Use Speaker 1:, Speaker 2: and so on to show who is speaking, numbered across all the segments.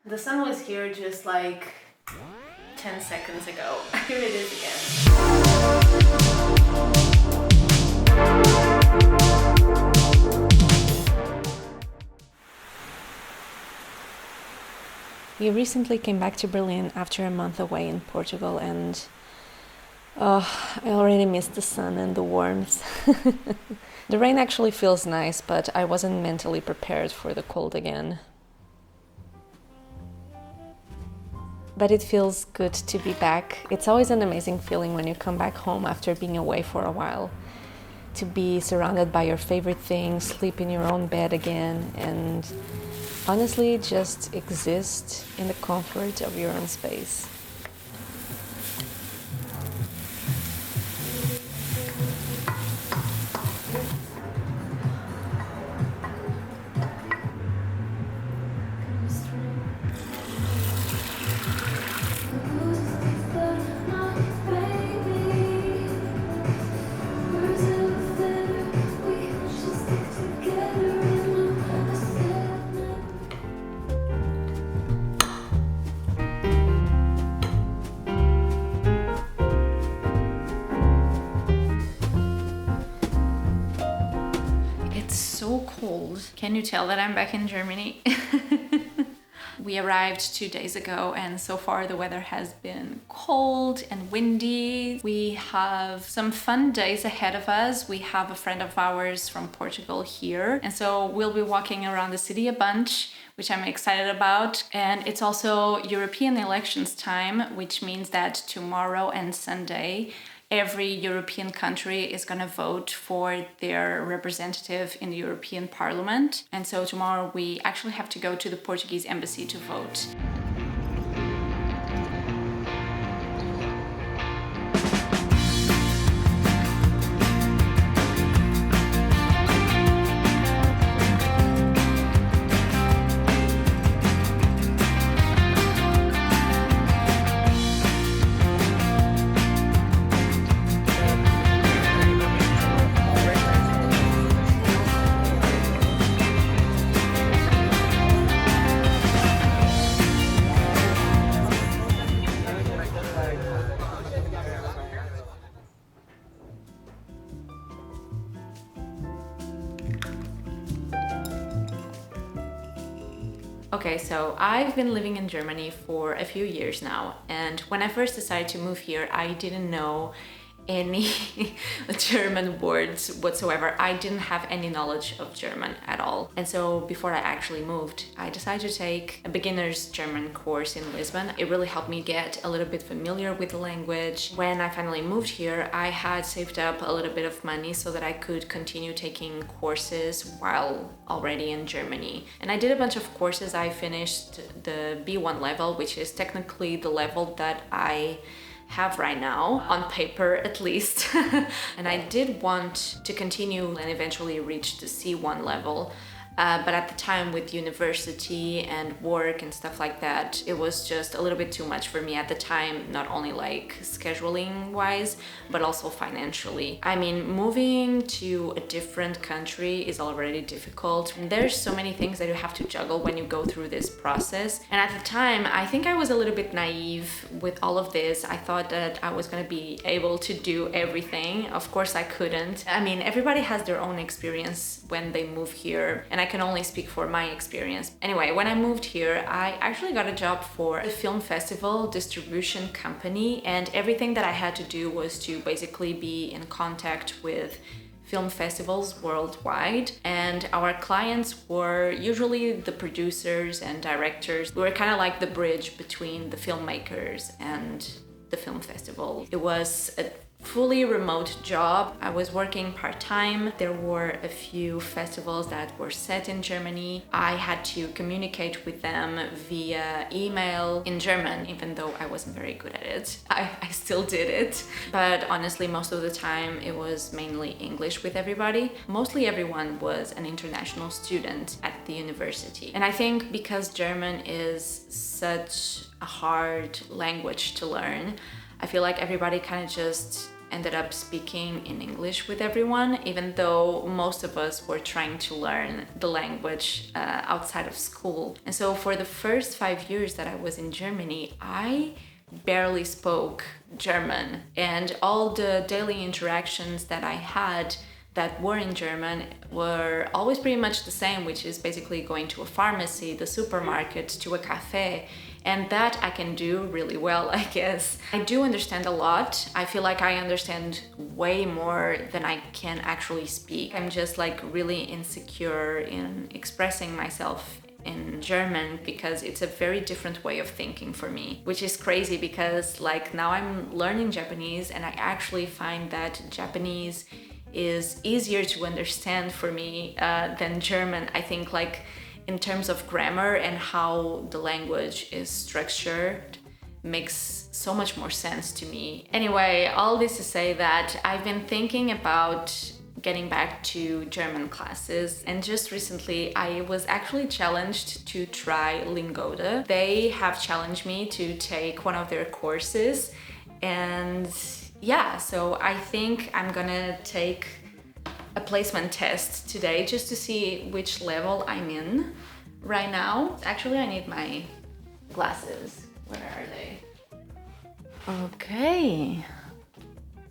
Speaker 1: The sun was here just like 10 seconds ago. Here it is again.
Speaker 2: We recently came back to Berlin after a month away in Portugal, and I already missed the sun and the warmth. The rain actually feels nice, but I wasn't mentally prepared for the cold again. But it feels good to be back. It's always an amazing feeling when you come back home after being away for a while. To be surrounded by your favorite things, sleep in your own bed again, and honestly just exist in the comfort of your own space.
Speaker 1: So cold. Can you tell that I'm back in Germany? We arrived 2 days ago and so far the weather has been cold and windy. We have some fun days ahead of us. We have a friend of ours from Portugal here, and so we'll be walking around the city a bunch, which I'm excited about. And it's also European elections time, which means that tomorrow and Sunday every European country is going to vote for their representative in the European Parliament. And so tomorrow we actually have to go to the Portuguese embassy to vote. Okay, so I've been living in Germany for a few years now, and when I first decided to move here, I didn't know any German words whatsoever. I didn't have any knowledge of German at all. And so before I actually moved, I decided to take a beginner's German course in Lisbon. It really helped me get a little bit familiar with the language. When I finally moved here, I had saved up a little bit of money so that I could continue taking courses while already in Germany. And I did a bunch of courses. I finished the B1 level, which is technically the level that I have right now, on paper at least. And I did want to continue and eventually reach the C1 level. But at the time with university and work and stuff like that, it was just a little bit too much for me at the time, not only like scheduling wise, but also financially. I mean, moving to a different country is already difficult. There's so many things that you have to juggle when you go through this process. And at the time, I think I was a little bit naive with all of this. I thought that I was gonna be able to do everything. Of course, I couldn't. I mean, everybody has their own experience when they move here, and I can only speak for my experience. Anyway, when I moved here, I actually got a job for a film festival distribution company, and everything that I had to do was to basically be in contact with film festivals worldwide, and our clients were usually the producers and directors. We were kind of like the bridge between the filmmakers and the film festival. It was a fully remote job. I was working part-time. There were a few festivals that were set in Germany. I had to communicate with them via email in German, even though I wasn't very good at it. I still did it. But honestly, most of the time it was mainly English with everybody. Mostly everyone was an international student at the university. And I think because German is such a hard language to learn, I feel like everybody kind of just ended up speaking in English with everyone, even though most of us were trying to learn the language outside of school. And so for the first 5 years that I was in Germany, I barely spoke German, and all the daily interactions that I had that were in German were always pretty much the same, which is basically going to a pharmacy, the supermarket, to a cafe. And that I can do really well, I guess. I do understand a lot. I feel like I understand way more than I can actually speak. I'm just like really insecure in expressing myself in German because it's a very different way of thinking for me, which is crazy because like now I'm learning Japanese and I actually find that Japanese is easier to understand for me than German. I think like in terms of grammar and how the language is structured makes so much more sense to me. Anyway, all this to say that I've been thinking about getting back to German classes, and just recently I was actually challenged to try Lingoda. They have challenged me to take one of their courses, and yeah, so I think I'm gonna take a placement test today just to see which level I'm in right now. Actually, I need my glasses. Where are they? Okay,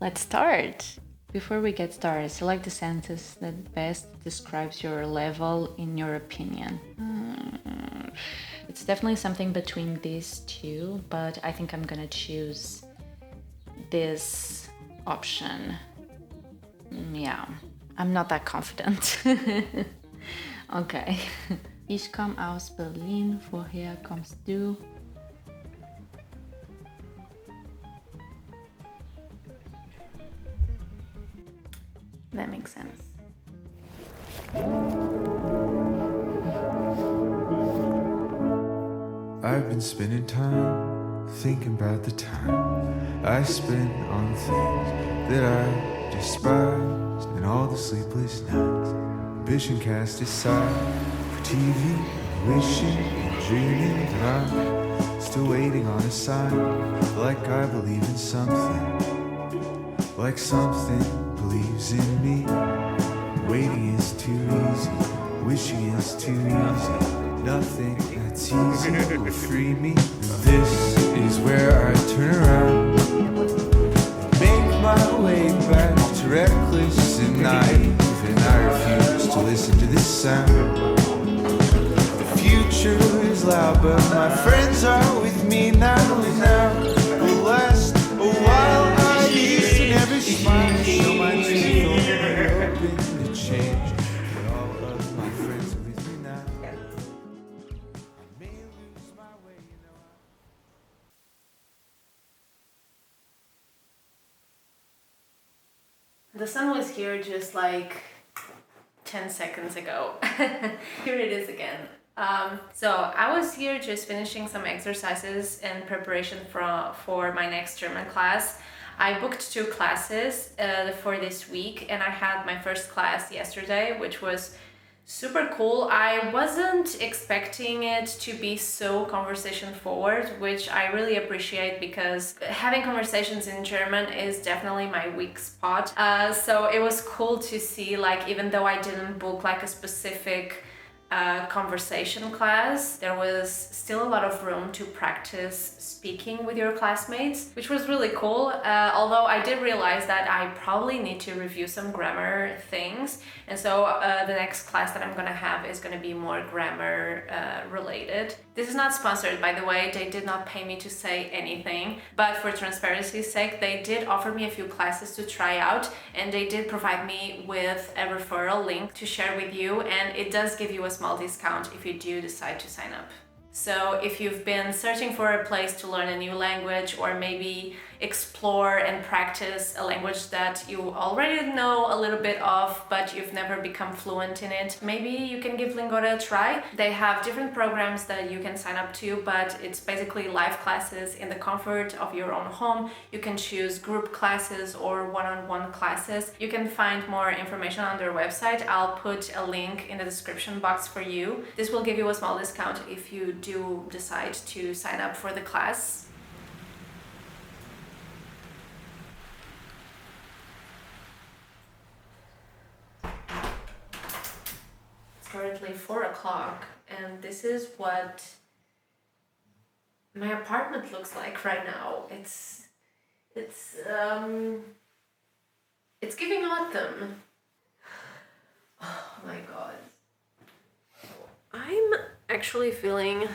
Speaker 1: let's start. Before we get started, select the sentence that best describes your level in your opinion. It's definitely something between these two, but I think I'm gonna choose this option. Yeah, I'm not that confident. Okay. Ich komme aus Berlin, woher kommst du? That makes sense.
Speaker 3: I've been spending time thinking about the time I spent on things that I despised, and all the sleepless nights, ambition cast aside for TV, wishing and dreaming that I'm still waiting on a sign, like I believe in something, like something believes in me. Waiting is too easy, wishing is too easy. Nothing that's easy will free me. And this is where I turn around and make my way back to reckless and naive, and I refuse to listen to this sound. The future is loud, but my friends are with me now, and now will last a while. I used to never smile, so my dreams are open to change. But all of my friends are with me now. I may lose my way, you know.
Speaker 1: The sun was here just like 10 seconds ago. Here it is again. So I was here just finishing some exercises in preparation for my next German class. I booked 2 classes for this week, and I had my first class yesterday, which was super cool. I wasn't expecting it to be so conversation forward, which I really appreciate because having conversations in German is definitely my weak spot. So it was cool to see, like, even though I didn't book like a specific conversation class, there was still a lot of room to practice speaking with your classmates, which was really cool. Although I did realize that I probably need to review some grammar things, and so the next class that I'm gonna have is gonna be more grammar related. This is not sponsored, by the way. They did not pay me to say anything, but for transparency's sake, they did offer me a few classes to try out, and they did provide me with a referral link to share with you, and it does give you a small discount if you do decide to sign up. So if you've been searching for a place to learn a new language, or maybe explore and practice a language that you already know a little bit of, but you've never become fluent in it, maybe you can give Lingoda a try. They have different programs that you can sign up to, but it's basically live classes in the comfort of your own home. You can choose group classes or one-on-one classes. You can find more information on their website. I'll put a link in the description box for you. This will give you a small discount if you do decide to sign up for the class.
Speaker 2: currently 4 o'clock, and this is what my apartment looks like right now. It's giving autumn. Oh my god. I'm actually feeling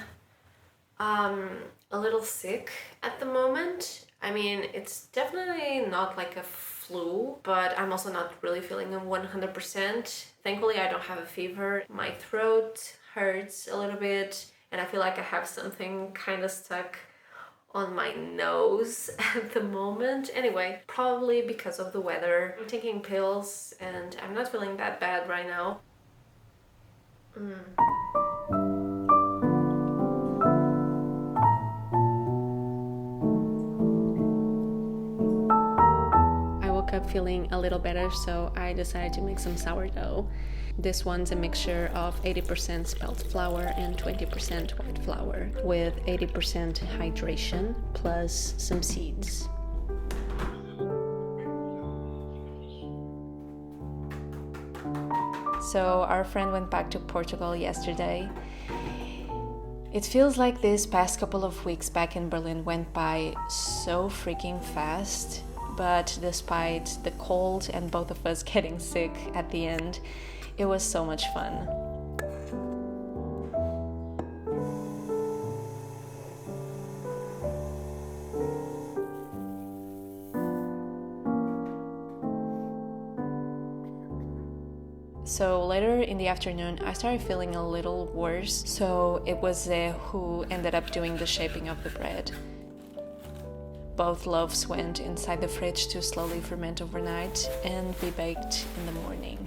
Speaker 2: a little sick at the moment. I mean, it's definitely not like a flu, but I'm also not really feeling 100%. Thankfully, I don't have a fever. My throat hurts a little bit, and I feel like I have something kind of stuck on my nose at the moment. Anyway, probably because of the weather. I'm taking pills, and I'm not feeling that bad right now. Up feeling a little better, so I decided to make some sourdough. This one's a mixture of 80% spelt flour and 20% white flour with 80% hydration plus some seeds. So our friend went back to Portugal yesterday. It feels like this past couple of weeks back in Berlin went by so freaking fast. But despite the cold and both of us getting sick at the end, it was so much fun. So later in the afternoon, I started feeling a little worse, so it was Zé who ended up doing the shaping of the bread. Both loaves went inside the fridge to slowly ferment overnight and be baked in the morning.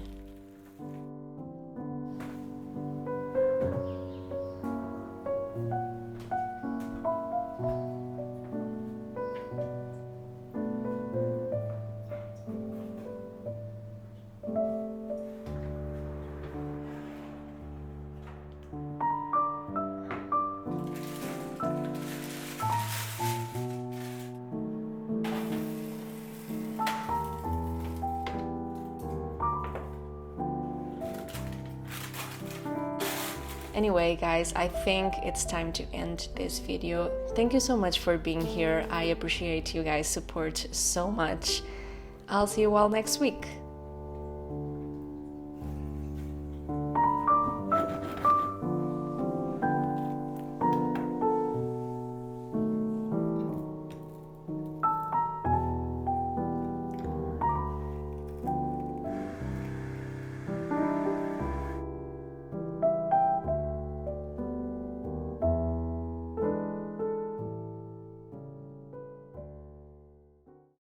Speaker 2: Anyway, guys, I think it's time to end this video. Thank you so much for being here. I appreciate you guys' support so much. I'll see you all next week.